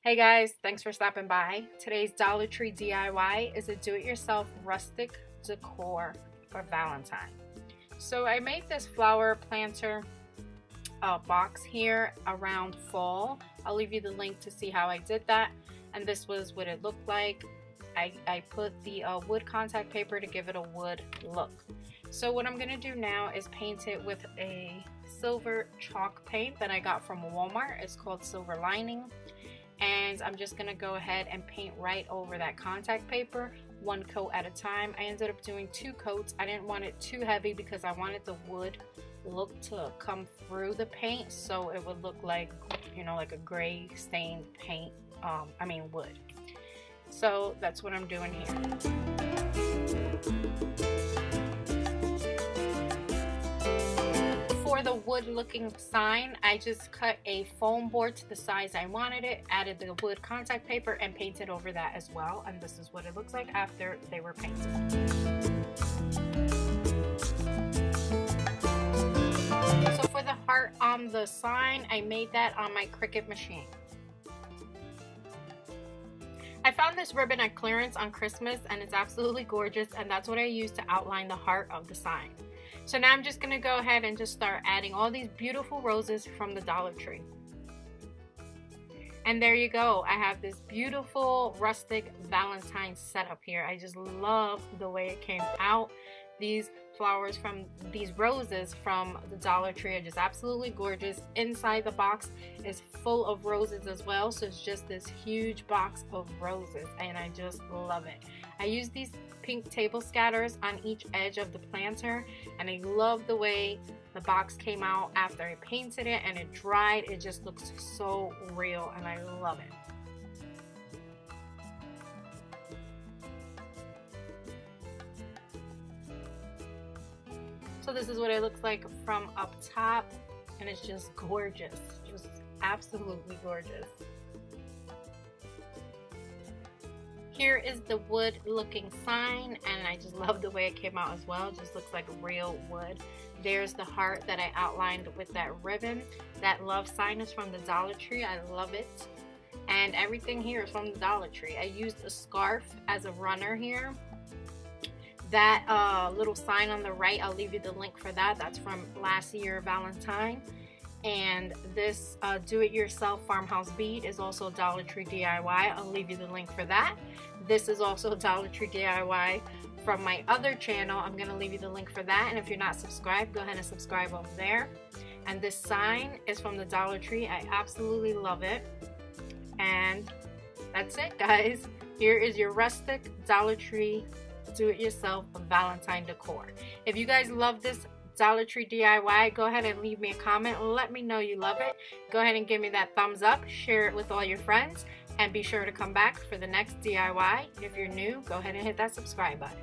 Hey guys, thanks for stopping by. Today's Dollar Tree DIY is a do-it-yourself rustic decor for Valentine. So I made this flower planter box here around fall. I'll leave you the link to see how I did that. And this was what it looked like. I put the wood contact paper to give it a wood look. So what I'm going to do now is paint it with a silver chalk paint that I got from Walmart. It's called Silver Lining. And I'm just gonna go ahead and paint right over that contact paper, one coat at a time. I ended up doing 2 coats. I didn't want it too heavy because I wanted the wood look to come through the paint, so it would look like, you know, like a gray stained paint, wood. So that's what I'm doing here. For the wood looking sign, I just cut a foam board to the size I wanted it, added the wood contact paper and painted over that as well, and this is what it looks like after they were painted. So for the heart on the sign, I made that on my Cricut machine. I found this ribbon at clearance on Christmas and it's absolutely gorgeous, and that's what I used to outline the heart of the sign. So now I'm just going to go ahead and just start adding all these beautiful roses from the Dollar Tree. And there you go. I have this beautiful rustic Valentine setup here. I just love the way it came out. These flowers from these roses from the Dollar Tree are just absolutely gorgeous. Inside the box is full of roses as well, so it's just this huge box of roses and I just love it. I use these pink table scatters on each edge of the planter, and I love the way the box came out after I painted it and it dried. It just looks so real and I love it. So this is what it looks like from up top, and it's just gorgeous, just absolutely gorgeous. Here is the wood looking sign, and I just love the way it came out as well. It just looks like real wood. There's the heart that I outlined with that ribbon. That love sign is from the Dollar Tree. I love it. And everything here is from the Dollar Tree. I used a scarf as a runner here. That little sign on the right, I'll leave you the link for that. That's from last year Valentine. And this do-it-yourself farmhouse bead is also Dollar Tree DIY. I'll leave you the link for that. This is also Dollar Tree DIY from my other channel. I'm going to leave you the link for that. And if you're not subscribed, go ahead and subscribe over there. And this sign is from the Dollar Tree. I absolutely love it. And that's it, guys. Here is your rustic Dollar Tree do-it-yourself Valentine decor. If you guys love this Dollar Tree DIY, go ahead and leave me a comment. Let me know you love it. Go ahead and give me that thumbs up. Share it with all your friends. And be sure to come back for the next DIY. If you're new, go ahead and hit that subscribe button.